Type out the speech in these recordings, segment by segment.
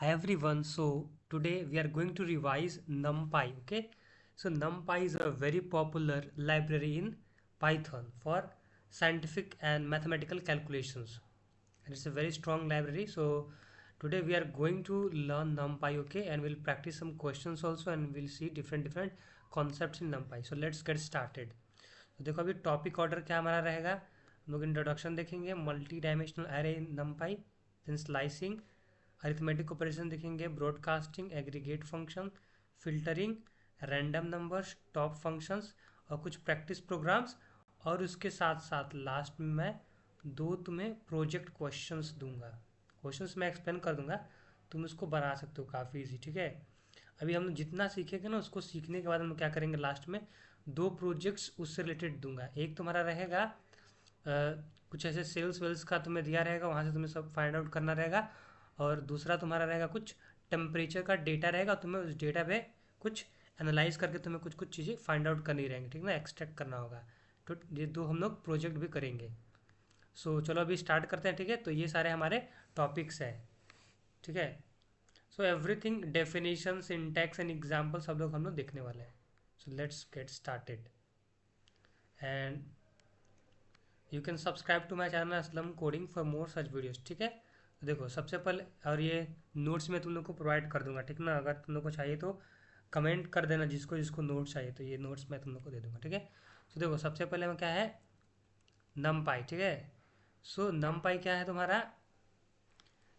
Hi everyone, so today we are going to revise NumPy, okay? So NumPy is a very popular library in Python for scientific and mathematical calculations. And it's a very strong library. So today we are going to learn NumPy, okay? And we'll practice some questions also and we'll see different concepts in NumPy. So let's get started. तो देखो अभी topic order क्या हमारा रहेगा, हम लोग introduction देखेंगे, multi dimensional array in NumPy, then slicing, arithmetic operation देखेंगे, broadcasting, aggregate function, filtering, random numbers, top functions और कुछ प्रैक्टिस प्रोग्राम्स। और उसके साथ साथ लास्ट में मैं दो तुम्हें प्रोजेक्ट क्वेश्चंस दूंगा। क्वेश्चंस मैं एक्सप्लेन कर दूंगा, तुम उसको बना सकते हो काफ़ी इजी, ठीक है। अभी हम जितना सीखेंगे ना, उसको सीखने के बाद हम क्या करेंगे, लास्ट में दो प्रोजेक्ट्स उससे रिलेटेड दूंगा। एक तुम्हारा रहेगा कुछ ऐसे सेल्स वेल्स का तुम्हें दिया रहेगा, वहाँ से तुम्हें सब फाइंड आउट करना रहेगा। और दूसरा तुम्हारा रहेगा कुछ टेम्परेचर का डेटा रहेगा, तुम्हें उस डेटा पे कुछ एनालाइज करके तुम्हें कुछ कुछ चीज़ें फाइंड आउट करनी रहेंगी, ठीक ना, एक्सट्रैक्ट करना होगा। तो ये दो हम लोग प्रोजेक्ट भी करेंगे। सो चलो अभी स्टार्ट करते हैं, ठीक है। तो ये सारे हमारे टॉपिक्स हैं, ठीक है। So everything, definition, syntax and example सब लोग हम लोग देखने वाले हैं। So let's get started and you can subscribe to my channel Aslam coding for more such videos, ठीक है। तो देखो सबसे पहले, और ये नोट्स में तुम लोग को प्रोवाइड कर दूंगा, ठीक ना। अगर तुम लोग को चाहिए तो कमेंट कर देना, जिसको जिसको नोट्स चाहिए, तो ये नोट्स मैं तुम लोग को दे दूंगा, ठीक है। तो देखो सबसे पहले में क्या है, नमपाई, ठीक है। सो नमपाई क्या है तुम्हारा,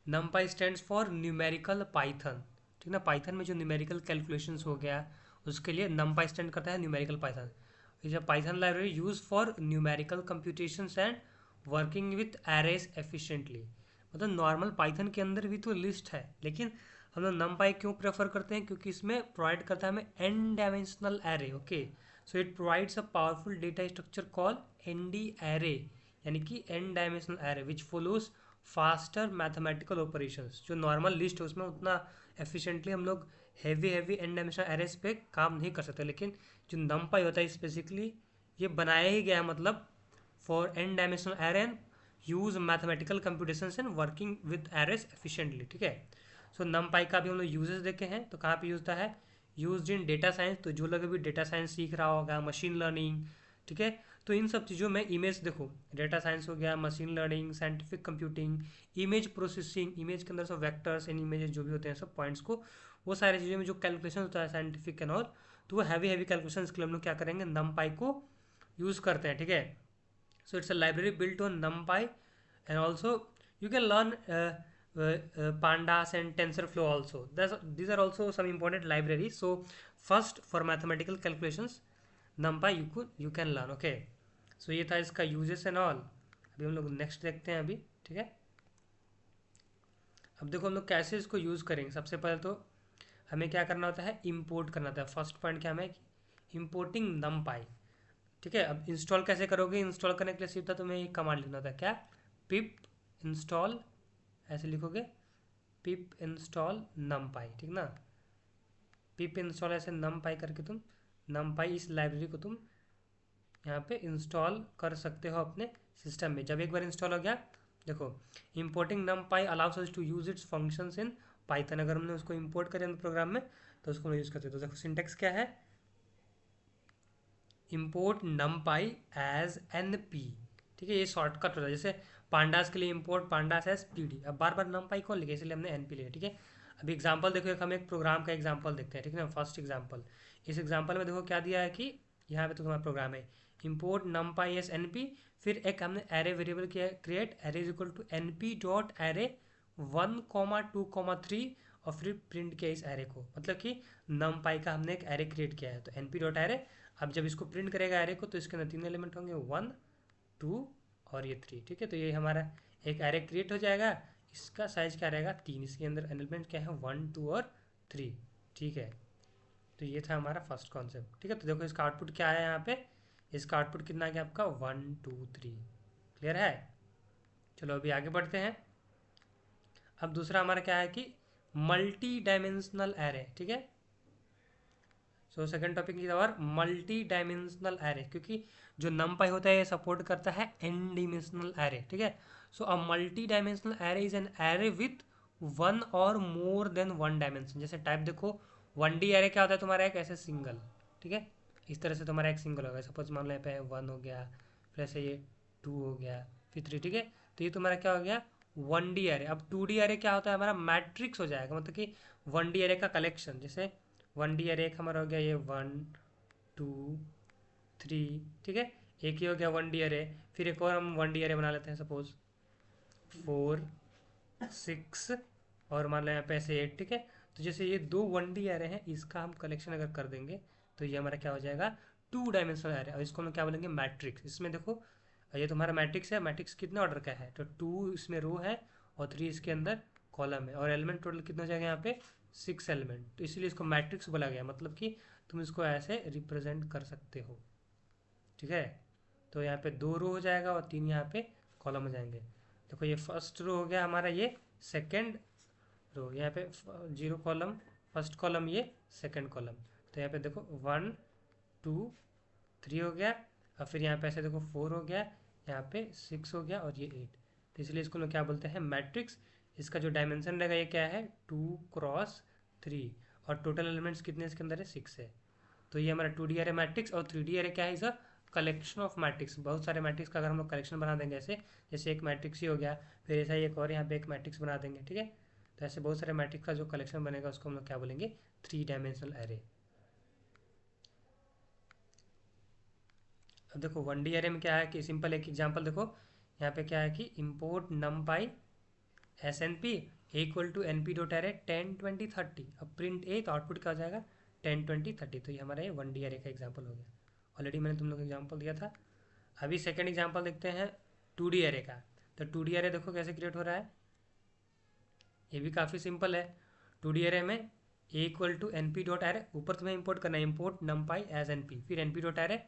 नमपाई स्टैंड्स फॉर न्यूमेरिकल पाइथन, ठीक ना। पाइथन में जो न्यूमेरिकल कैलकुलेशंस हो गया, उसके लिए नमपाई स्टैंड करता है numerical Python. Is a Python library use for numerical computations and working with arrays efficiently. मतलब नॉर्मल पाइथन के अंदर भी तो लिस्ट है, लेकिन हम लोग नमपाई क्यों प्रेफर करते हैं, क्योंकि इसमें प्रोवाइड करता है हमें N dimensional array, okay. So it provides a powerful data structure call N D array, यानी कि N dimensional array which follows faster mathematical operations. जो नॉर्मल लिस्ट है उसमें उतना एफिशिएंटली हम लोग heavy heavy N dimensional arrays पे काम नहीं कर सकते, लेकिन जो नमपाई होता है स्पेसिफिकली ये बनाया ही गया है, मतलब for N dimensional array and use mathematical computations and working with arrays efficiently, ठीक है। सो नमपाई का भी हम लोग यूजेस देखे हैं, तो कहाँ पे यूज होता है, यूज इन डेटा साइंस। तो जो लोग अभी डेटा साइंस सीख रहा होगा, मशीन लर्निंग, ठीक है, तो इन सब चीज़ों में इमेज देखो, डेटा साइंस हो गया, machine learning, scientific computing, image processing, image के अंदर सब वेक्टर्स एंड इमेजेस जो भी होते हैं सब पॉइंट्स को, वो सारी चीज़ों में जो कैलकुलेशन होता है साइंटिफिक एंड ऑल, तो वो हैवी हैवी कैलकुलेशन के लिए हम लोग क्या करेंगे, नमपाई को यूज़ करते हैं, ठीक है। So it's a library built on नमपाई and also you can learn pandas and tensorflow also. These are also some important libraries. So first for mathematical calculations numpy you can learn, okay. So ये था इसका uses and all। अभी हम लोग next देखते हैं अभी, ठीक है। अब देखो हम लोग कैसे इसको यूज़ करेंगे। सबसे पहले तो हमें क्या करना होता है, इंपोर्ट करना होता है। फर्स्ट पॉइंट क्या हमें, इंपोर्टिंग numpy, ठीक है। अब इंस्टॉल कैसे करोगे, इंस्टॉल करने के लिए सीधा तुम्हें एक कमांड लिखना होता है, क्या, पिप इंस्टॉल, ऐसे लिखोगे, पिप इंस्टॉल नमपाई, ठीक ना। पिप इंस्टॉल ऐसे नमपाई करके तुम नमपाई इस लाइब्रेरी को तुम यहाँ पे इंस्टॉल कर सकते हो अपने सिस्टम में। जब एक बार इंस्टॉल हो गया, देखो importing NumPy allows us to use its functions in Python. अगर हमने उसको इंपोर्ट करें प्रोग्राम में तो उसको हम यूज़ करते हैं। तो देखो सिंटेक्स क्या है, import NumPy as N P, ठीक है। ये शॉर्टकट होता है, जैसे पांडास के लिए import pandas as P D. अब बार बार नमपाई कौन लिखे, इसलिए हमने एन पी लिया, ठीक है। अभी एग्जाम्पल देखो, एक हम एक प्रोग्राम का एग्जाम्पल देखते हैं, ठीक है ना। फर्स्ट एग्जाम्पल, इस एग्जाम्पल में देखो क्या दिया है कि यहाँ पे तो तुम्हारा प्रोग्राम है, import NumPy as N P, फिर एक हमने एरे वेरिएबल किया है create, array is equal to N P dot array 1,2,3 और फिर प्रिंट किया इस एरे को, मतलब कि नमपाई का हमने एक एरे क्रिएट किया है, तो एन पी डॉट एरे। अब जब इसको प्रिंट करेगा एरे को, तो इसके अंदर 3 एलिमेंट होंगे, 1, 2 और ये 3, ठीक है। तो ये हमारा एक एरे क्रिएट हो जाएगा, इसका साइज क्या रहेगा 3, इसके अंदर एलिमेंट क्या है 1, 2 और 3, ठीक है। तो ये था हमारा फर्स्ट कॉन्सेप्ट, ठीक है। तो देखो इसका आउटपुट क्या है यहाँ पे, इसका आउटपुट कितना आ गया आपका 1, 2, 3, क्लियर है। चलो अभी आगे बढ़ते हैं। अब दूसरा हमारा क्या है कि मल्टी डायमेंशनल एरे, ठीक है। So second topic is our multi dimensional array, क्योंकि जो नमपाई होता है ये सपोर्ट करता है एन डिमेंशनल एरे, ठीक है। So a multi dimensional array is an array with one or more than one dimension. जैसे टाइप देखो, 1D एरे क्या होता है तुम्हारा, एक ऐसे सिंगल, ठीक है, इस तरह से तुम्हारा एक सिंगल होगा। सपोज मान लो यहाँ पे 1 हो गया, फिर ऐसे ये 2 हो गया, फिर 3, ठीक है। तो ये तुम्हारा क्या हो गया, 1D एरे। अब 2D एरे क्या होता है, हमारा मैट्रिक्स हो जाएगा, मतलब कि 1D एरे का कलेक्शन। जैसे 1D एरे एक हमारा हो गया ये 1 2 3, ठीक है, एक ही हो गया 1D एरे। फिर एक और हम 1D एरे बना लेते हैं, सपोज 4 6 और मान लो यहाँ पे ऐसे 8, ठीक है। तो जैसे ये दो 1D एरे हैं, इसका हम कलेक्शन अगर कर देंगे तो ये हमारा क्या हो जाएगा, 2 डायमेंशनल एरे। और इसको हम क्या बोलेंगे, मैट्रिक्स। इसमें देखो ये तुम्हारा मैट्रिक्स है, मैट्रिक्स कितने ऑर्डर का है, तो 2 इसमें रो है और 3 इसके अंदर कॉलम है, और एलिमेंट टोटल कितने हो जाएगा यहाँ पे, 6 एलिमेंट। तो इसीलिए इसको मैट्रिक्स बोला गया, मतलब कि तुम इसको ऐसे रिप्रेजेंट कर सकते हो, ठीक है। तो यहाँ पे 2 रो हो जाएगा और 3 यहाँ पे कॉलम हो जाएंगे। देखो ये फर्स्ट रो हो गया हमारा, ये सेकंड रो, यहाँ पे 0 कॉलम फर्स्ट कॉलम, ये सेकंड कॉलम। तो यहाँ पे देखो 1 2 3 हो गया, और फिर यहाँ पे ऐसे देखो 4 हो गया, यहाँ पे 6 हो गया, और ये 8। तो इसलिए इसको लोग क्या बोलते हैं, मैट्रिक्स। इसका जो डायमेंशन रहेगा ये क्या है, 2 × 3, और टोटल एलिमेंट्स कितने इसके अंदर है, 6 है। तो ये हमारा 2D एरे मैट्रिक्स। और 3D एरे क्या है, is a collection of matrix. बहुत सारे मैट्रिक्स का अगर हम लोग कलेक्शन बना देंगे ऐसे, जैसे एक मैट्रिक्स ही हो गया, फिर ऐसा ही एक और यहाँ पे एक मैट्रिक्स बना देंगे, ठीक है। तो ऐसे बहुत सारे मैट्रिक्स का जो कलेक्शन बनेगा उसको हम लोग क्या बोलेंगे, 3 डायमेंशनल एरे। अब देखो 1D एरे में क्या है कि सिंपल एक एग्जांपल देखो, यहाँ पे क्या है कि import numpy snp equal to np dot array 10 20 30। अब प्रिंट ए, तो आउटपुट क्या हो जाएगा, 10 20 30। तो ये हमारा ये 1D एरे का एग्जांपल हो गया। ऑलरेडी मैंने तुम लोग को एग्जांपल दिया था। अभी सेकंड एग्जांपल देखते हैं 2D एरे का। तो 2D एरे देखो कैसे क्रिएट हो रहा है, ये भी काफ़ी सिंपल है। 2D एरे में a equal to N P dot array, ऊपर तुम्हें इंपोर्ट करना है, import NumPy as N P, फिर एन पी डॉट एरे।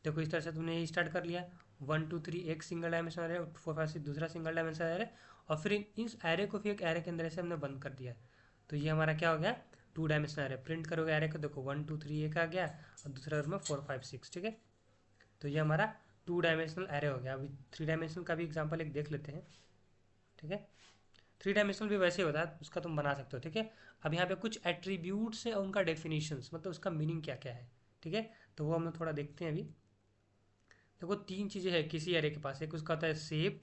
देखो इस तरह से तुमने ये स्टार्ट कर लिया, 1 2 3 एक सिंगल डायमेंशन एरे, 4 5 6 दूसरा सिंगल डायमेंशन एरे, और फिर इस एरे को फिर एक एरे के अंदर से हमने बंद कर दिया। तो ये हमारा क्या हो गया, 2 डायमेंशन एरे। प्रिंट करोगे एरे को, देखो 1 2 3 एक आ गया, और दूसरा में 4 5 6, ठीक है। तो ये हमारा 2 डायमेंशनल एरे हो गया। अभी 3 डायमेंशनल का भी एग्जाम्पल एक देख लेते हैं, ठीक है। 3 डायमेंशनल भी वैसे ही होता है, उसका तुम बना सकते हो, ठीक है। अब यहाँ पे कुछ एट्रीब्यूट्स है, उनका डेफिनेशंस, मतलब उसका मीनिंग क्या क्या है, ठीक है। तो वो हम लोग थोड़ा देखते हैं अभी। देखो 3 चीज़ें हैं किसी एरे के पास, एक उसका होता है शेप,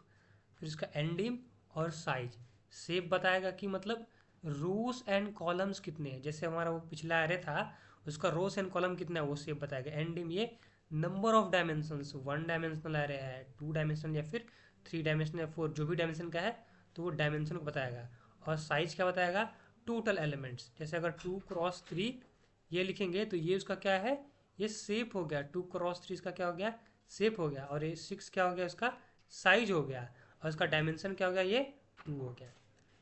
फिर उसका एंडिंग और साइज। शेप बताएगा कि मतलब रोस एंड कॉलम्स कितने हैं, जैसे हमारा वो पिछला एरे था, उसका रोस एंड कॉलम कितना है वो शेप बताएगा। एंडिंग ये number of dimensions, 1 dimensional array है, 2 डायमेंशनल या फिर 3 डायमेंशनल या 4, जो भी डायमेंशन का है तो वो डायमेंशन को बताएगा। और साइज क्या बताएगा, टोटल एलिमेंट्स। जैसे अगर 2 × 3 ये लिखेंगे तो ये उसका क्या है, ये शेप हो गया। 2 × 3 इसका क्या हो गया, शेप हो गया। और ये 6 क्या हो गया, उसका साइज हो गया। और उसका डायमेंशन क्या हो गया, ये 2 हो गया।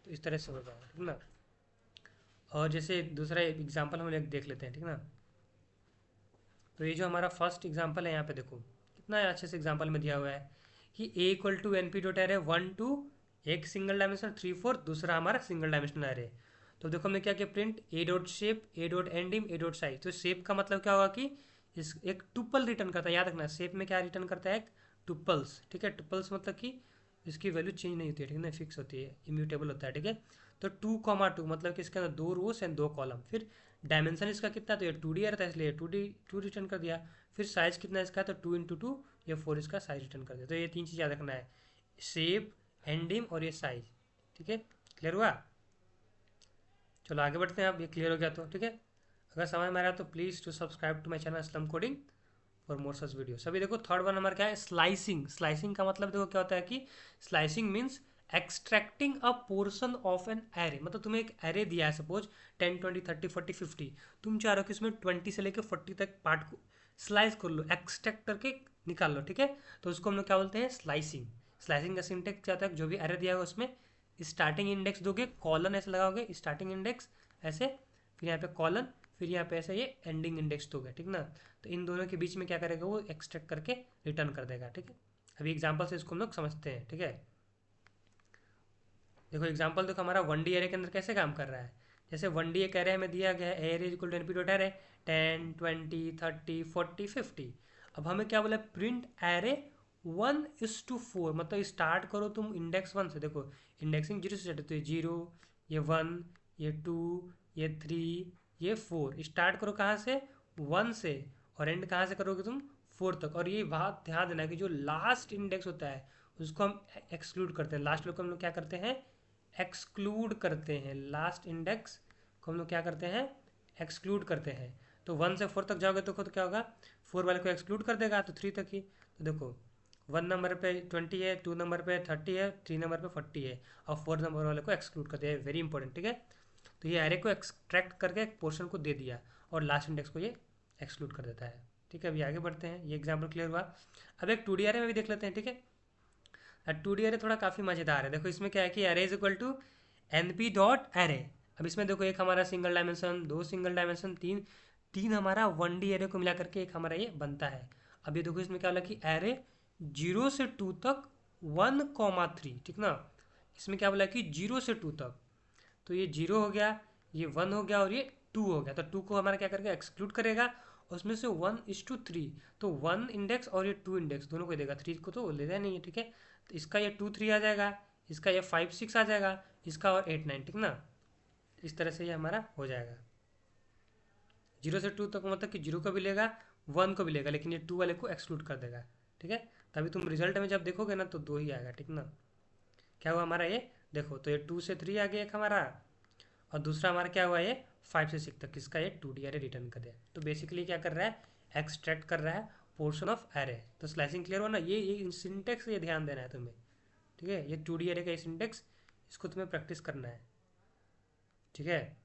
तो इस तरह से हो जाएगा, ठीक ना। और जैसे दूसरा एग्जांपल हम लोग देख लेते हैं, ठीक ना। तो ये जो हमारा फर्स्ट एग्जांपल है, यहाँ पे देखो कितना अच्छे से एग्जांपल में दिया हुआ है कि a equal to N P dot array 1 2, एक सिंगल डायमेंशन 3 4, दूसरा हमारा सिंगल डायमेंशनल एरे। तो देखो हमने क्या किया, प्रिंट ए डॉट शेप, ए डॉट एंडिंग, ए डॉट साइज। तो शेप का मतलब क्या होगा कि इस एक टुपल रिटर्न करता है, याद रखना शेप में क्या रिटर्न करता है, एक टुपल्स, ठीक है। टुपल्स मतलब कि इसकी वैल्यू चेंज नहीं होती है, ठीक है ना, फिक्स होती है, इम्यूटेबल होता है, ठीक है। तो 2 2 मतलब कि इसके अंदर 2 रोस एंड 2 कॉलम। फिर डायमेंशन इसका कितना, तो ये 2D आ रहा था इसलिए 2 रिटर्न कर दिया। फिर साइज कितना इसका, तो 2 × 2, ये 4 इसका साइज रिटर्न कर दिया। तो ये 3 चीज़ याद रखना है, शेप, एंडिंग और ये साइज, ठीक है। क्लियर हुआ, चलो आगे बढ़ते हैं। अब ये क्लियर हो गया तो ठीक है। अगर समझ में आ रहा है तो please to subscribe to my channel Aslam coding for more such video. अभी देखो थर्ड वन नंबर क्या है, स्लाइसिंग। स्लाइसिंग का मतलब देखो क्या होता है कि slicing means extracting a portion of an array. मतलब तुम्हें एक एरे दिया है, सपोज 10 20 30 40 50, तुम चाह रहे हो कि इसमें 20 से लेकर 40 तक पार्ट को स्लाइस कर लो, एक्सट्रैक्ट करके निकाल लो, ठीक है। तो उसको हम लोग क्या बोलते हैं, स्लाइसिंग। स्लाइसिंग का सिंटेक्स क्या होता है, जो भी एरे दिया है उसमें स्टार्टिंग इंडेक्स दोगे, कॉलन ऐसे लगाओगे, स्टार्टिंग इंडेक्स ऐसे, फिर यहाँ पे कॉलन, फिर यहाँ पे ऐसे ये एंडिंग इंडेक्स दोगे, ठीक ना। तो इन दोनों के बीच में क्या करेगा, वो एक्सट्रैक्ट करके रिटर्न कर देगा, ठीक है। अभी एग्जांपल से इसको हम लोग समझते हैं, ठीक है। देखो एग्जांपल देखो हमारा 1D एरे के अंदर कैसे काम कर रहा है। जैसे 1D एक एरे हमें दिया गया है, array equal to NP dot array 10 20 30 40 50। अब हमें क्या बोला, प्रिंट एरे 1:4, मतलब स्टार्ट करो तुम इंडेक्स 1 से। देखो इंडेक्सिंग 0 से स्टार्ट होती है, 0 ये 1, ये 2, ये 3, ये 4। स्टार्ट करो कहाँ से, 1 से, और एंड कहाँ से करोगे तुम, 4 तक। और ये बात ध्यान देना कि जो लास्ट इंडेक्स होता है उसको हम एक्सक्लूड करते हैं। लास्ट को हम लोग क्या करते हैं, एक्सक्लूड करते हैं। लास्ट इंडेक्स को हम लोग क्या करते हैं, एक्सक्लूड करते हैं। तो 1 से 4 तक जाओगे तो खुद क्या होगा, 4 वाले को एक्सक्लूड कर देगा, तो 3 तक ही। तो देखो 1 नंबर पे 20 है, 2 नंबर पे 30 है, 3 नंबर पे 40 है, और 4 नंबर वाले को एक्सक्लूड कर दिया। वेरी इंपॉर्टेंट, ठीक है। तो ये एरे को एक्सट्रैक्ट करके एक पोर्शन को दे दिया, और लास्ट इंडेक्स को ये एक्सक्लूड कर देता है, ठीक है। अभी आगे बढ़ते हैं, ये एग्जाम्पल क्लियर हुआ। अब एक 2D एरे में भी देख लेते हैं, ठीक है। 2D एरे थोड़ा काफ़ी मज़ेदार है। देखो इसमें क्या है कि array is equal to np dot array. अब इसमें देखो एक हमारा सिंगल डायमेंशन, 2 सिंगल डायमेंशन, तीन हमारा 1D एरे को मिला करके एक हमारा ये बनता है। अब ये देखो इसमें क्या बोला कि एरे 0 से 2 तक 1,3, ठीक ना। इसमें क्या बोला कि 0 से 2 तक, तो ये 0 हो गया, ये 1 हो गया, और ये 2 हो गया। तो 2 को हमारा क्या करेगा, एक्सक्लूड करेगा। उसमें से 1:3, तो 1 इंडेक्स और ये 2 इंडेक्स दोनों को देगा, 3 को तो लेना नहीं है, ठीक है। तो इसका ये 2 3 आ जाएगा, इसका ये 5 6 आ जाएगा, इसका और 8 9, ठीक ना। इस तरह से ये हमारा हो जाएगा। 0 से 2 तक मतलब कि 0 को भी लेगा, 1 को भी लेगा, लेकिन ये 2 वाले को एक्सक्लूड कर देगा, ठीक है। तभी तुम रिजल्ट में जब देखोगे ना तो 2 ही आएगा, ठीक ना। क्या हुआ हमारा ये, देखो तो ये 2 से 3 आ गया एक हमारा, और दूसरा हमारा क्या हुआ, ये 5 से 6 तक, इसका ये 2D एरे रिटर्न कर दिया। तो बेसिकली क्या कर रहा है, एक्सट्रैक्ट कर रहा है पोर्शन ऑफ एरे। तो स्लाइसिंग क्लियर हो ना, ये सिंटेक्स ये ध्यान देना है तुम्हें, ठीक है। ये 2D एरे का सिंटेक्स, इसको तुम्हें प्रैक्टिस करना है, ठीक है।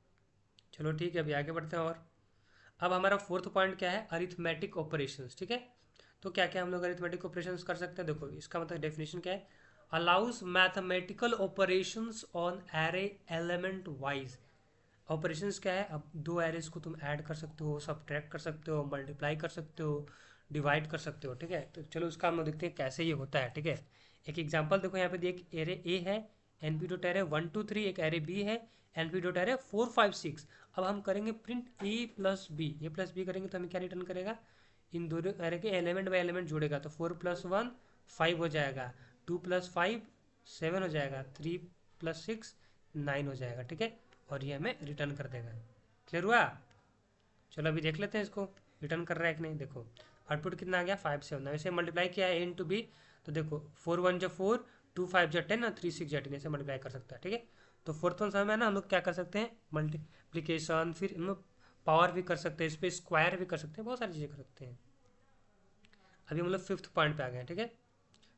चलो ठीक है, अभी आगे बढ़ते हैं। और अब हमारा फोर्थ पॉइंट क्या है, अरिथमेटिक ऑपरेशंस, ठीक है। तो क्या क्या हम लोग अरिथमेटिक ऑपरेशंस कर सकते हैं, देखो इसका मतलब डेफिनेशन क्या है, allows mathematical operations on array element wise. Operations क्या है, अब दो एरेज को तुम ऐड कर सकते हो, सब्ट्रैक्ट कर सकते हो, मल्टीप्लाई कर सकते हो, डिवाइड कर सकते हो, ठीक है। तो चलो उसका हम लोग देखते हैं कैसे ये होता है, ठीक है। एक एग्जांपल देखो यहाँ पे दिए, एक एरे ए है, np डॉट एरे 1 2 3, एक एरे बी है, np डॉट एरे 4 5 6। अब हम करेंगे प्रिंट ए प्लस बी करेंगे तो हमें क्या रिटर्न करेगा, इन दोनों एरे के एलिमेंट बाई एलिमेंट जोड़ेगा, तो 4 + 1 5 हो जाएगा, 2 + 5 7 हो जाएगा, 3 + 6 9 हो जाएगा, ठीक है। और ये हमें रिटर्न कर देगा। क्लियर हुआ। चलो अभी देख लेते हैं इसको रिटर्न कर रहा है कि नहीं। देखो आउटपुट कितना आ गया, 5 से 9। वैसे मल्टीप्लाई किया है ए इंटू बी, तो देखो 4 1 = 4, 2 5 = 10 और 3 6 = 10, ऐसे मल्टीप्लाई कर सकता है, ठीक है। तो फोर्थ वन समय ना हम लोग क्या कर सकते हैं, मल्टीप्लीकेशन, फिर हम लोग पावर भी कर सकते हैं, इस पर स्क्वायर भी कर सकते हैं, बहुत सारी चीज़ें कर सकते हैं। अभी हम लोग फिफ्थ पॉइंट पे आ गए, ठीक है।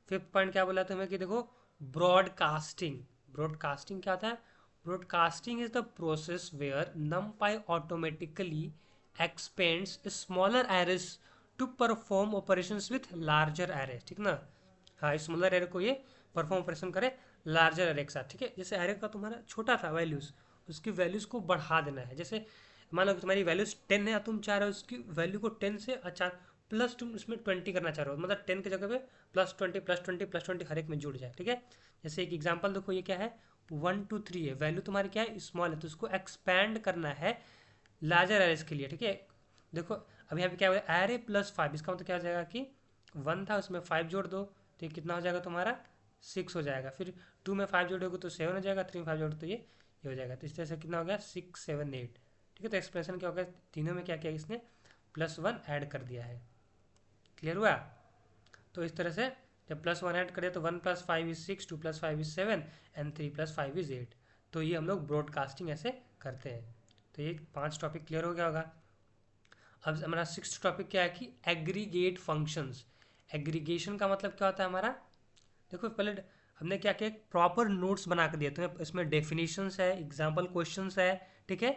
फिफ्थ पॉइंट क्या बोला था हमें कि देखो ब्रॉडकास्टिंग। ब्रॉडकास्टिंग क्या होता है, broadcasting is the process where numpy automatically expands smaller arrays to perform operations with larger array, ठीक ना। हाँ, स्मॉलर एरे को ये परफॉर्म ऑपरेशन करे लार्जर एरे के साथ, ठीक है। जैसे एरे का तुम्हारा छोटा था वैल्यूज, उसकी वैल्यूज को बढ़ा देना है। जैसे मान लो कि तुम्हारी वैल्यूज 10 है, तुम चाह रहे हो उसकी वैल्यू को 10 से अच्छा प्लस तुम उसमें 20 करना चाह रहे हो, मतलब 10 की जगह पे +20 +20 +20 हर एक में जुड़ जाए, ठीक है। जैसे एक एग्जांपल देखो, ये क्या है 1 2 3 है, वैल्यू तुम्हारी क्या है स्मॉल है, तो उसको एक्सपैंड करना है लार्जर एरेस के लिए, ठीक है। देखो अब यहाँ पे क्या हुआ, एरे +5, इसका मतलब क्या हो जाएगा कि 1 था उसमें 5 जोड़ दो तो ये कितना हो जाएगा तुम्हारा 6 हो जाएगा, फिर 2 में 5 जोड़ोगे तो 7 हो जाएगा, 3 में 5 जोड़ो तो ये हो जाएगा। तो इस तरह से कितना हो गया 6 7 8, ठीक है। तो एक्सप्रेशन क्या हो गया, तीनों में क्या किया इसने +1 ऐड कर दिया है। क्लियर हुआ। तो इस तरह से जब +1 ऐड करें तो 1 + 5 = 6, 2 + 5 = 7 एंड 3 + 5 = 8। तो ये हम लोग ब्रॉडकास्टिंग ऐसे करते हैं। तो ये 5 टॉपिक क्लियर हो गया होगा। अब हमारा 6th टॉपिक क्या है कि एग्रीगेट फंक्शंस। एग्रीगेशन का मतलब क्या होता है हमारा, देखो पहले हमने क्या किया, प्रॉपर नोट्स बना कर दिया तुम्हें, इसमें डेफिनेशंस है, एग्जाम्पल क्वेश्चंस है, ठीक है।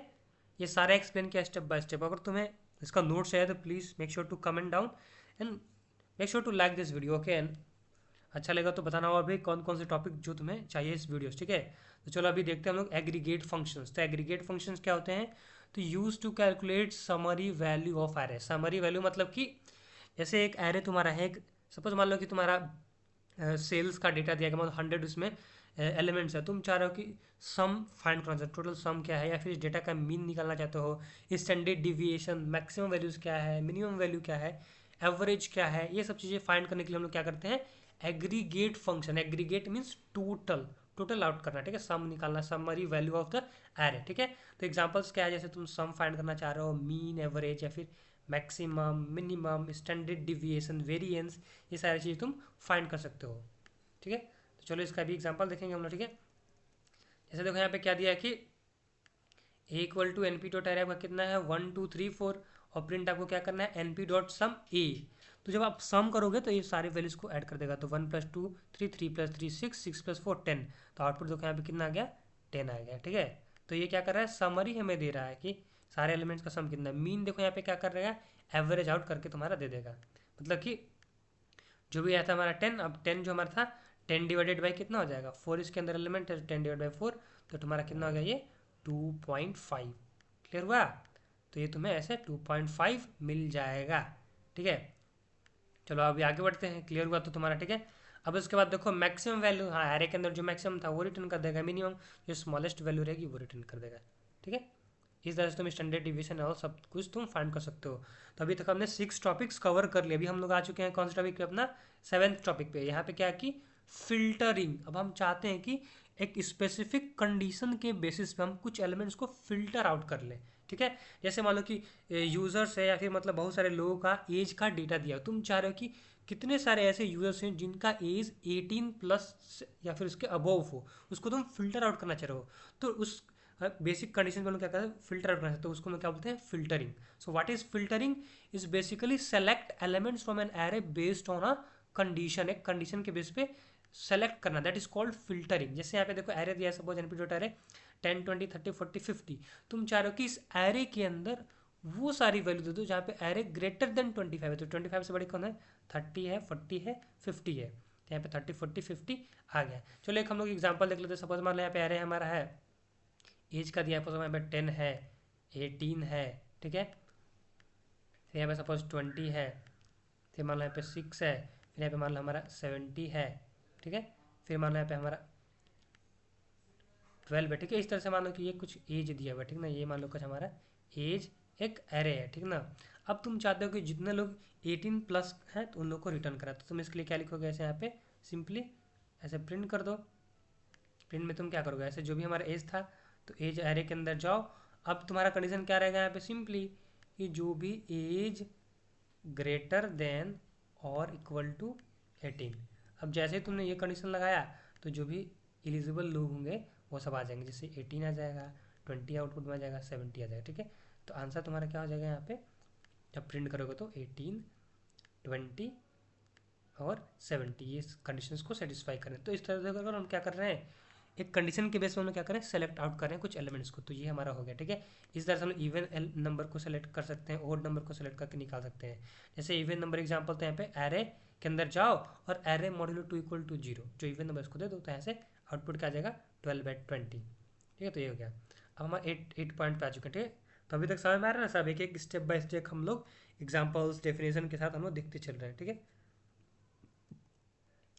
ये सारा एक्सप्लेन किया स्टेप बाय स्टेप। अगर तुम्हें इसका नोट्स है तो please make sure to comment down and make sure to like this video, okay. And अच्छा लगा तो बताना और भी कौन कौन से टॉपिक जो तुम्हें चाहिए इस वीडियोस, ठीक है। तो चलो अभी देखते हैं हम लोग एग्रीगेट फंक्शंस। तो एग्रीगेट फंक्शंस क्या होते हैं, तो use to calculate summary value of array. Summary value मतलब कि जैसे एक एरे तुम्हारा है, सपोज मान लो कि तुम्हारा सेल्स का डेटा दिया गया, मतलब 100 उसमें एलिमेंट्स है, तुम चाह रहे हो कि सम फाइंड करना चाहते हो, टोटल सम क्या है, या फिर इस डेटा का मीन निकालना चाहते हो, स्टैंडर्ड डिविएशन, मैक्सिमम वैल्यूज़ क्या है, मिनिमम वैल्यू क्या है, एवरेज क्या है, ये सब चीज़ें फाइंड करने के लिए हम लोग क्या करते हैं aggregate function. Aggregate means total, total out करना, ठीक है, सम निकालना, summary value of the array, ठीक है। तो एग्जांपल्स क्या है, जैसे तुम सम फाइंड करना चाह रहे हो, मीन, एवरेज या फिर maximum, minimum, standard deviation, variance, ये सारी चीज़ तुम फाइंड कर सकते हो, ठीक है। तो चलो इसका भी एग्जांपल देखेंगे हम लोग, ठीक है। जैसे देखो यहाँ पे क्या दिया है कि a equal to N P dot array आपका कितना है 1 2 3 4 और प्रिंट आपको क्या करना है एन पी डॉट सम ए। तो जब आप सम करोगे तो ये सारे वैल्यूज को ऐड कर देगा, तो 1 + 2 3, 3 + 3 6, 6 + 4 10, तो आउटपुट देखो यहाँ पे कितना आ गया 10 आ गया, ठीक है। तो ये क्या कर रहा है, समरी हमें दे रहा है कि सारे एलिमेंट्स का सम कितना है। मीन देखो यहाँ पे क्या कर रहेगा, एवरेज आउट करके तुम्हारा दे देगा, मतलब कि जो भी आया था हमारा 10, अब 10 जो हमारा था 10 डिवाइडेड बाई कितना हो जाएगा 4, इसके अंदर एलिमेंट है 10 डिवाइड बाई 4, तो तुम्हारा कितना हो गया ये 2.5। क्लियर हुआ, तो ये तुम्हें ऐसे 2.5 मिल जाएगा, ठीक है। चलो अभी आगे बढ़ते हैं, क्लियर हुआ तो तुम्हारा, ठीक है। अब उसके बाद देखो मैक्सिमम वैल्यू, हाँ एरे के अंदर जो मैक्सिमम था वो रिटर्न कर देगा, मिनिमम जो स्मॉलेस्ट वैल्यू रहेगी वो रिटर्न कर देगा, ठीक है। इस तरह से तुम स्टैंडर्ड डिवीजन और सब कुछ तुम फाइंड कर सकते हो। तो अभी तक हमने 6 टॉपिक्स कवर कर लिए, अभी हम लोग आ चुके हैं कौन सा टॉपिक पे, अपना 7th टॉपिक पे। यहाँ पे क्या कि फिल्टरिंग। अब हम चाहते हैं कि एक स्पेसिफिक कंडीशन के बेसिस पे हम कुछ एलिमेंट्स को फिल्टर आउट कर लें, ठीक है। जैसे मान लो कि यूजर्स है या फिर मतलब बहुत सारे लोगों का एज का डेटा दिया, तुम चाह रहे हो कि कितने सारे ऐसे यूजर्स हैं जिनका एज 18+ या फिर उसके अबोव हो, उसको तुम फिल्टर आउट करना चाह रहे हो। तो उस बेसिक कंडीशन में हम लोग क्या करते हैं, फिल्टर आउट करना चाहते हैं, तो उसको हम क्या बोलते हैं, filtering. So what is filtering, is basically select elements from an array based on a condition, एक कंडीशन के बेस पे सेलेक्ट करना, दैट इज कॉल्ड फिल्टरिंग। जैसे यहाँ पे देखो एरे दिया है, सपोज एनपी डॉट एरे 10 20 30 40 50, तुम चाह रहे हो कि इस एरे के अंदर वो सारी वैल्यू दे दो जहाँ पे एरे ग्रेटर देन 25 है, तो 25 से बड़ी कौन है, 30 है, 40 है, 50 है, तो यहाँ पे 30 40 50 आ गया। चलो एक हम लोग एग्जाम्पल देख लेते हैं। सपोज मान लो यहाँ पे एरे हमारा है, एज का दिया है, यहाँ पे 10 है, 18 है, ठीक है, फिर यहाँ पे सपोज 20 है, फिर मान लो यहाँ पे 6 है, फिर यहाँ पे मान लो हमारा 70 है, ठीक है, फिर मान लो यहाँ पे हमारा 12 है, ठीक है। इस तरह से मान लो कि ये कुछ एज दिया हुआ है, ठीक ना, ये मान लो कुछ हमारा एज एक एरे है, ठीक ना। अब तुम चाहते हो कि जितने लोग 18+ हैं तो उन लोग को रिटर्न करा, तो तुम इसके लिए क्या लिखोगे, ऐसे यहाँ पे सिंपली ऐसे प्रिंट कर दो। प्रिंट में तुम क्या करोगे, ऐसे जो भी हमारा एज था तो एज एरे के अंदर जाओ। अब तुम्हारा कंडीशन क्या रहेगा यहाँ पे, सिंपली कि जो भी एज ग्रेटर देन और इक्वल टू 18। अब जैसे ही तुमने ये कंडीशन लगाया तो जो भी एलिजिबल लोग होंगे वो सब आ जाएंगे, जैसे 18 आ जाएगा, 20 आउटपुट में आ जाएगा, 70 आ जाएगा, ठीक है। तो आंसर तुम्हारा क्या हो जाएगा यहाँ पे, जब प्रिंट करोगे तो 18 20 और 70 ये कंडीशंस को सेटिस्फाई करें। तो इस तरह से अगर हम क्या कर रहे हैं, एक कंडीशन के बेस पे हम क्या करें, सेलेक्ट आउट करें कुछ एलिमेंट्स को, तो ये हमारा हो गया, ठीक है। इस तरह से हम इवन नंबर को सेलेक्ट कर सकते हैं, ओड नंबर को सेलेक्ट करके निकाल सकते हैं। जैसे इवन नंबर एग्जांपल, तो यहाँ पे एरे के अंदर जाओ और एरे मॉड्यूलो 2 = 0 जो इवन नंबर उसको दे दो, तो यहाँ से आउटपुट क्या आ जाएगा 12/20, ठीक है। तो ये हो गया। अब हम 8 पॉइंट पे आ चुके हैं, ठीक है। तो अभी तक समझ में आ रहा है ना सब, एक एक स्टेप बाय स्टेप हम लोग एग्जाम्पल्स डेफिनेशन के साथ हम लोग देखते चल रहे हैं, ठीक है।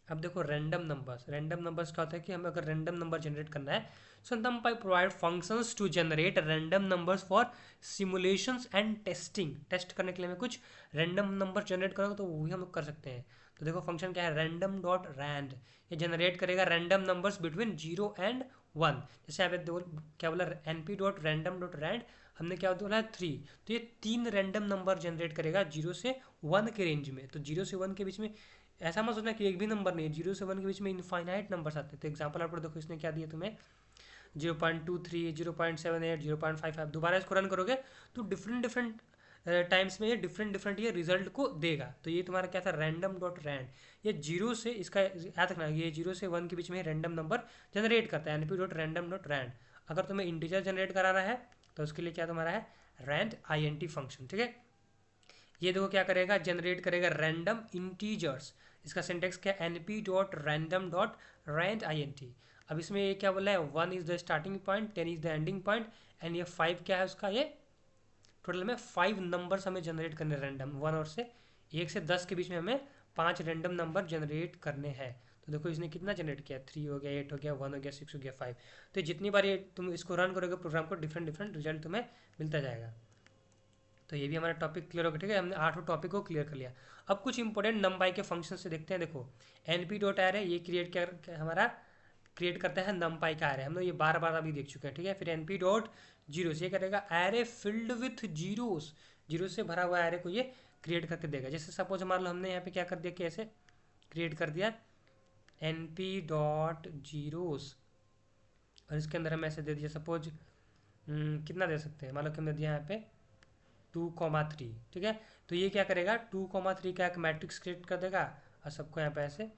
अब देखो रैंडम नंबर्स, रैंडम नंबर्स क्या होता है कि हमें अगर रैंडम नंबर जनरेट करना है, so NumPy provide functions to generate random numbers for simulations and testing. Test करने के लिए हमें कुछ रैंडम नंबर जनरेट करोगे तो वही हम लोग कर सकते हैं। तो देखो फंक्शन क्या है, रैंडम डॉट रैंड, ये जनरेट करेगा रैंडम नंबर्स बिटवीन 0 and 1। जैसे यहाँ पे दो क्या बोला, np dot random dot rand, हमने क्या बोला है 3, तो ये 3 रैंडम नंबर जनरेट करेगा 0 से 1 के रेंज में। तो 0 से 1 के बीच में ऐसा मत सोचना कि एक भी नंबर नहीं है, 0 से 1 के बीच में इनफाइनाइट नंबर्स आते हैं। तो एग्जांपल आप देखो इसने क्या दिया तुम्हें, 0.23 0.78 0.55। दोबारा इसको रन करोगे तो डिफरेंट डिफरेंट टाइम्स में ये डिफरेंट डिफरेंट ये रिजल्ट को देगा। तो ये तुम्हारा क्या था, रैंडम डॉट रैंड, ये 0 से, इसका याद रखना, ये 0 से 1 के बीच में रैंडम नंबर जनरेट करता है, np dot random dot rand. अगर तुम्हें इंटीजर जनरेट कराना है तो उसके लिए क्या तुम्हारा है, रैंड int फंक्शन, ठीक है। ये देखो क्या करेगा, जनरेट करेगा रैंडम इंटीजर्स। इसका सिंटेक्स क्या है, np dot random dot rand int। अब इसमें ये क्या बोला है, 1 is the starting point, 10 is the ending point, and ये 5 क्या है उसका, ये टोटल में 5 नंबर्स हमें जनरेट करने रैंडम, 1 और से 1 से 10 के बीच में हमें 5 रैंडम नंबर जनरेट करने हैं। तो देखो इसने कितना जनरेट किया, 3 हो गया, 8 हो गया, 1 हो गया, 6 हो गया, 5। तो जितनी बार ये तुम इसको रन करोगे प्रोग्राम को, डिफरेंट डिफरेंट रिजल्ट तुम्हें मिलता जाएगा। तो ये भी हमारा टॉपिक क्लियर हो गया, ठीक है। हमने 8 टॉपिक को क्लियर कर लिया। अब कुछ इंपॉर्टेंट NumPy के फंक्शन से देखते हैं। देखो np डॉट एरे ये क्रिएट क्या हमारा क्रिएट करता है नमपाई का एरे, हम लोग ये बार बार अभी देख चुके हैं, ठीक है। फिर एनपी डॉट जीरोस, ये करेगा array filled with zeros, zero से भरा हुआ एरे को ये क्रिएट करके देगा। जैसे सपोज मान लो हमने यहाँ पे क्या कर दिया कि ऐसे क्रिएट कर दिया एनपी डॉट जीरोस, और इसके अंदर हम ऐसे दे दिया सपोज कितना दे सकते हैं, मान लो कि हमने दिया यहाँ पे 2,3, ठीक है। तो ये क्या करेगा 2,3 का एक मैट्रिक्स क्रिएट कर देगा और सबको यहाँ पे ऐसे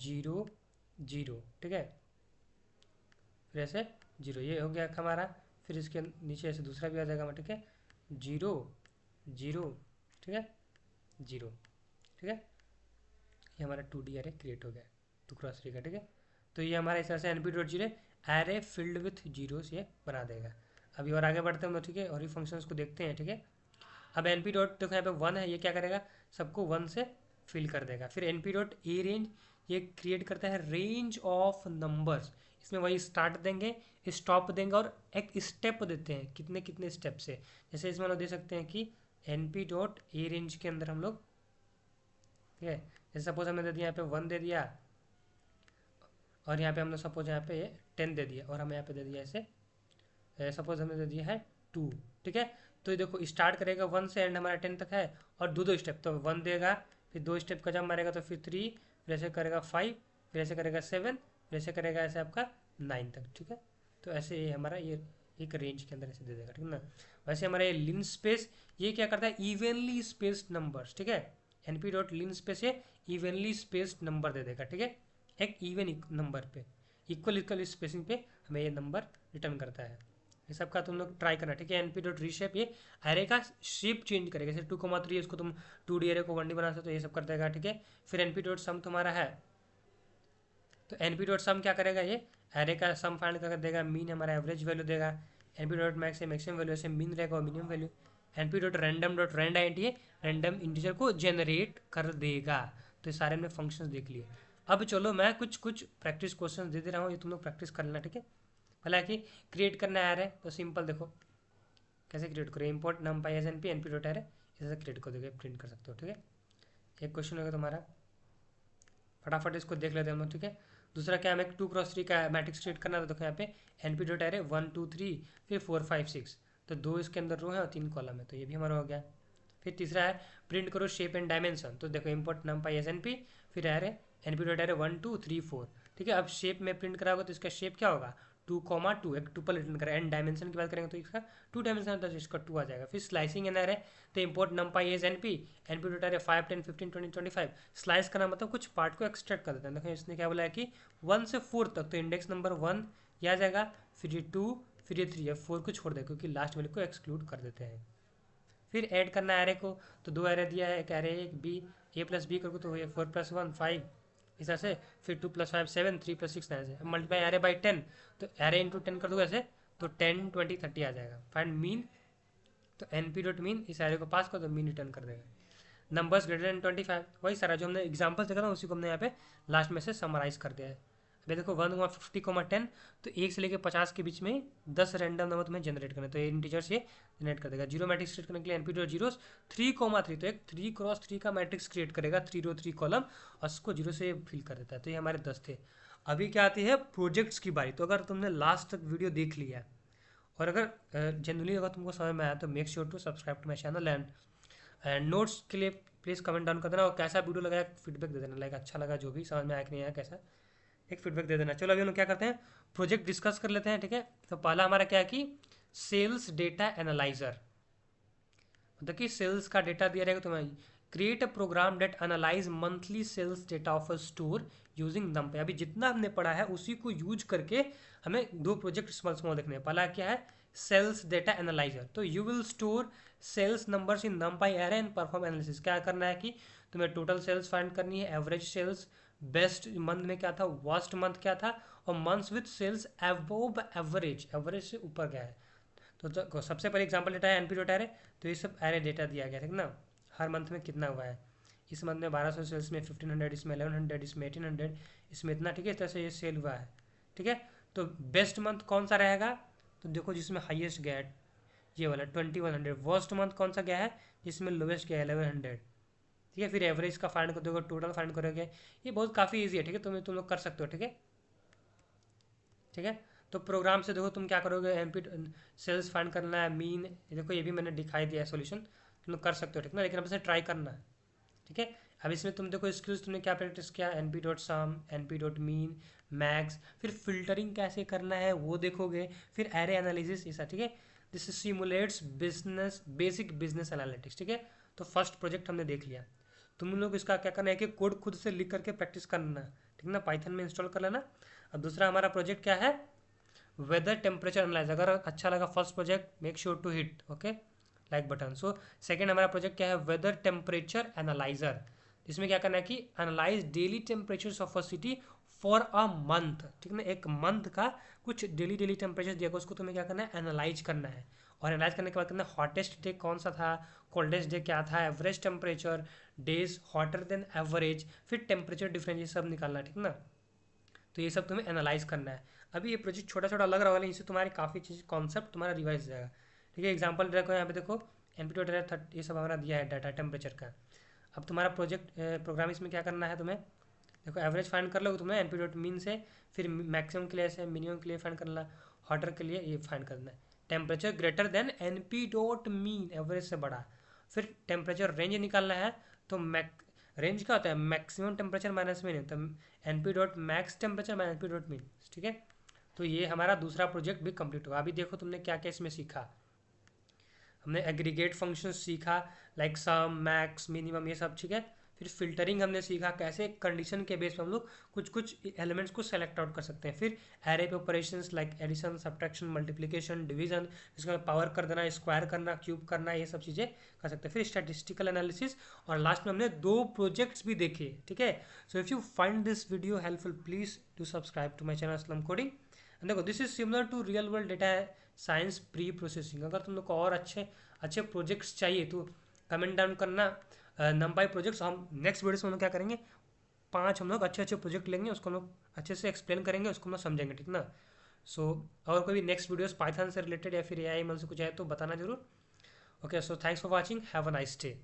0 0, ठीक है। फिर ऐसे 0, ये हो गया हमारा। फिर इसके नीचे ऐसे दूसरा भी आ जाएगा, ठीक है, 0 0, ठीक है, 0, ठीक है। ये हमारा 2D एरे क्रिएट हो गया 2x3 का, ठीक है। तो ये हमारा इस तरह से np dot zero array filled with zeros ये बना देगा। अभी और आगे बढ़ते हैं हम लोग, ठीक है, और ये फंक्शंस को देखते हैं, ठीक है। अब np डॉट देखो यहाँ पे 1 है, ये क्या करेगा सबको 1 से फिल कर देगा। फिर np डॉट ए रेंज, ये क्रिएट करता है रेंज ऑफ नंबर्स, इसमें वही स्टार्ट देंगे, स्टॉप देंगे और एक स्टेप देते हैं कितने कितने स्टेप से। जैसे इसमें हम लोग दे सकते हैं कि np डॉट ए रेंज के अंदर हम लोग, ठीक है, जैसे सपोज हमने दे दिया यहाँ पे 1 दे दिया, और यहाँ पे हमने सपोज यहाँ पे 10 दे दिया, और हमें यहाँ पे दे दिया ऐसे सपोज हमने दे दिया है 2, ठीक है। तो ये देखो स्टार्ट करेगा 1 से एंड हमारा 10 तक है, और दो स्टेप, तो 1 देगा, फिर 2 स्टेप का जब मारेगा तो फिर 3, फिर ऐसे करेगा 5, फिर ऐसे करेगा 7, फिर ऐसे करेगा ऐसे आपका 9 तक, ठीक है। तो ऐसे ये हमारा ये एक रेंज के अंदर ऐसे दे देगा, ठीक है ना। वैसे हमारा ये लिन स्पेस, ये क्या करता है इवनली स्पेस्ड नंबर्स, ठीक है। np डॉट लिन स्पेस ये इवनली स्पेस्ड नंबर दे देगा, ठीक है, एक इवन नंबर पे इक्वल इक्वल स्पेसिंग पे हमें ये नंबर रिटर्न करता है। ये सब का तुम लोग ट्राई करना, ठीक है। np डॉट रीशेप ये एरे का शेप चेंज करेगा, जैसे 2,3 इसको तुम 2D एरे को 1D बना सकते हो, ये सब कर देगा, ठीक है। फिर np डॉट सम तुम्हारा है, तो np डॉट सम क्या करेगा, ये एरे का सम फाइंड कर देगा, मीन हमारा एवरेज वैल्यू देगा। np डॉट मैक्स है मैक्सिमम वैल्यू, ऐसे मीन रहेगा और minimum value. np dot random dot rand identity ये रैंडम इंटीजर को जनरेट कर देगा। तो ये सारे हमने फंक्शंस देख लिए। अब चलो मैं कुछ कुछ प्रैक्टिस क्वेश्चंस दे रहा हूँ, ये तुम लोग प्रैक्टिस कर लेना, ठीक है। हालांकि क्रिएट करना है एरे, तो सिंपल देखो कैसे क्रिएट करो, import NumPy as NP np dot array, ऐसे क्रिएट कर दोगे, प्रिंट कर सकते हो, ठीक है। एक क्वेश्चन होगा तुम्हारा, फटाफट इसको देख लेते हैं हम लोग, ठीक है। दूसरा क्या, हमें 2x3 का मैट्रिक्स क्रिएट करना था, तो यहाँ पे np डॉट एरे 1 2 3 फिर 4 5 6, तो 2 इसके अंदर रो है और 3 कॉलम है, तो ये भी हमारा हो गया। फिर तीसरा है प्रिंट करो शेप एंड डायमेंशन, तो देखो इंपोर्ट नमपाई एज एनपी, फिर एरे np डॉट एरे 1 2 3 4, ठीक है। अब शेप में प्रिंट करा होगा तो इसका शेप क्या होगा 2,2, एक टुपल रिटर्न करें। एंड डायमेंशन की बात करेंगे तो इसका 2 डायमेंशन था, तो इसका 2 आ जाएगा। फिर स्लाइसिंग एन एरे, तो import NumPy as NP dot array 5 10 15 20 25, slice करना मतलब कुछ पार्ट को एक्सट्रैक्ट कर देते हैं। देखो इसने क्या बोला है कि 1 से 4 तक, तो इंडेक्स नंबर 1 ये आ जाएगा, फिर ये 2, फिर ये 3 है, 4 को छोड़ दे क्योंकि लास्ट वैल्यू को एक्सक्लूड कर देते हैं। फिर ऐड करना है एरे को, तो 2 एरे दिया है, एक एरे एक बी, ए प्लस बी करो तो ये 4 + 1 5 इस तरह से, फिर 2 + 5 7 3 + 6 9 से, मल्टीप्लाई एरे बाई 10, तो एरे इंटू 10 कर दो ऐसे, तो 10 20 30 आ जाएगा। फाइंड मीन, तो np डॉट मीन इस एरे को पास कर दो, मीन रिटर्न कर देगा। नंबर्स ग्रेटर देन 25, वही सारा जो हमने एग्जाम्पल्स देखा था उसी को हमने यहाँ पे लास्ट में से समराइज कर दिया है। अभी देखो 1, 50, 10, तो 1 से लेकर 50 के बीच में 10 रैंडम नंबर तुम्हें जनरेट करना है, तो ये इंटीजर्स ये जनरेट कर देगा। जीरो मैट्रिक्स क्रिएट करने के लिए np डॉट जीरोस 3,3, तो एक 3x3 का मैट्रिक्स क्रिएट करेगा, 3 रो 3 कॉलम, और उसको 0 से फिल कर देता है। तो ये हमारे 10 थे। अभी क्या आती है प्रोजेक्ट्स की बारी। तो अगर तुमने लास्ट तक वीडियो देख लिया और अगर जनरली अगर तुमको समझ में आया तो make sure to subscribe to my channel, and notes के लिए प्लीज़ कमेंट डाउन कर देना, और कैसा वीडियो लगा फीडबैक दे देना, लाइक अच्छा लगा, जो भी समझ में आया कि नहीं आया, कैसा एक फीडबैक दे देना। चलो अभी हम क्या करते हैं, प्रोजेक्ट डिस्कस कर लेते हैं, ठीक है। तो पहला हमारा क्या है कि सेल्स डेटा एनालाइजर, मतलब कि सेल्स का डेटा दिया रहेगा तुम्हें, create a program date analyse monthly sales data of a store using NumPy. अभी जितना हमने पढ़ा है उसी को यूज करके हमें 2 प्रोजेक्ट स्मॉल देखने हैं। पहला क्या है सेल्स डेटा एनालाइजर, तो you will store sales numbers in NumPy array and perform analysis. क्या करना है कि तुम्हें टोटल सेल्स फाइंड करनी है, एवरेज सेल्स, बेस्ट मंथ में क्या था, वर्स्ट मंथ क्या था, और months with sales above average, average से ऊपर क्या है। तो सबसे पहले एग्जांपल डेटा है np डॉट एरे, तो ये सब एरे डेटा दिया गया, ठीक ना, हर मंथ में कितना हुआ है। इस मंथ में 1200 सेल्स में 1500, इसमें 1100, इसमें 1800, इसमें इतना, ठीक है। इस तरह से ये सेल हुआ है, ठीक है। तो बेस्ट मंथ कौन सा रहेगा, तो देखो जिसमें हाईएस्ट गया है ये वाला 2100। वर्स्ट मंथ कौन सा गया है जिसमें लोवेस्ट गया है 1100, ठीक है। फिर एवरेज का फाइंड कर दोगे, टोटल फाइंड करोगे, ये बहुत काफ़ी ईजी है, ठीक है। तुम लोग कर सकते हो, ठीक है। ठीक है। तो प्रोग्राम से देखो तुम क्या करोगे, एमपी सेल्स फाइंड करना है, मीन, देखो ये भी मैंने दिखाई दिया है सॉल्यूशन, तुम लोग कर सकते हो, ठीक ना, लेकिन अब से ट्राई करना है, ठीक है। अब इसमें तुम देखो स्किल्स तुमने क्या प्रैक्टिस किया, n P dot sum, n P dot mean, max, फिर फिल्टरिंग कैसे करना है वो देखोगे, फिर एरे एनालिसिस ऐसा, ठीक है। This simulates business, basic business analytics, ठीक है। तो फर्स्ट प्रोजेक्ट हमने देख लिया। तुम लोग इसका क्या करना है कि कोड खुद से लिख करके प्रैक्टिस करना है, ठीक ना, पाइथन में इंस्टॉल कर लेना। अब दूसरा हमारा प्रोजेक्ट क्या है, वेदर टेम्परेचर एनालाइज। अगर अच्छा लगा first project, make sure to hit okay like button. So second हमारा प्रोजेक्ट क्या है, वेदर टेम्परेचर एनालाइजर। इसमें क्या करना है कि analyse daily temperature of a city for a month, ठीक है ना, एक मंथ का कुछ डेली डेली टेम्परेचर दिया, उसको तुम्हें क्या करना है, एनालाइज करना है। और एनालाइज करने के बाद करना, हॉटेस्ट डे कौन सा था, कोल्डेस्ट डे क्या था, average temperature, days hotter then average, फिर टेम्परेचर डिफरेंस, ये सब निकालना है, ठीक ना। तो ये सब तुम्हें एनालाइज करना है। अभी ये प्रोजेक्ट छोटा छोटा लग रहा होगा, लेकिन इससे तुम्हारी काफ़ी चीज़ कॉन्सेप्ट तुम्हारा रिवाइज हो जाएगा, ठीक है। एग्जाम्पल देखो यहाँ पे, देखो एनपीटी डाटा ये सब हमारा दिया है, डाटा टेम्परेचर का। अब तुम्हारा प्रोजेक्ट प्रोग्राम इसमें क्या करना है तुम्हें, देखो एवरेज फाइंड कर लोगे तुम्हें एनपी डॉट मीन से, फिर मैक्सिमम के लिए ऐसे, मिनिमम के लिए फाइंड करना, हॉटर के लिए ये फाइंड करना है, temperature greater than NP dot mean, average से बड़ा। फिर टेम्परेचर रेंज निकालना है, तो मैक रेंज क्या होता है, मैक्सिमम टेम्परेचर माइनस मीन, तो N P dot max temperature minus N P dot mean, ठीक है। तो ये हमारा दूसरा प्रोजेक्ट भी कंप्लीट हुआ। अभी देखो तुमने क्या क्या इसमें सीखा, हमने एग्रीगेट फंक्शन सीखा, लाइक सम, मैक्स, मिनिमम, ये सब, ठीक है। फिर फिल्टरिंग हमने सीखा, कैसे कंडीशन के बेस पे हम लोग कुछ कुछ एलिमेंट्स को सेलेक्ट आउट कर सकते हैं। फिर एरे पे operations like addition, subtraction, multiplication, division, इसका पावर कर देना, स्क्वायर करना, क्यूब करना, ये सब चीज़ें कर सकते हैं। फिर स्टैटिस्टिकल एनालिसिस, और लास्ट में हमने 2 प्रोजेक्ट्स भी देखे, ठीक है। So if you find this video helpful, please do subscribe to my channel Aslam coding. देखो this is similar to real world data science pre processing. अगर तुम लोग को और अच्छे अच्छे प्रोजेक्ट्स चाहिए तो कमेंट डाउन करना, नंपाई प्रोजेक्ट्स। हम नेक्स्ट वीडियो में हम लोग क्या करेंगे, 5 हम लोग अच्छे अच्छे प्रोजेक्ट लेंगे, उसको हम लोग अच्छे से एक्सप्लेन करेंगे, उसको हम लोग समझेंगे, ठीक ना। सो और कोई भी नेक्स्ट वीडियोस पाइथन से रिलेटेड या फिर एआई मन से कुछ आए तो बताना जरूर। Okay, so thanks for watching, have a nice day.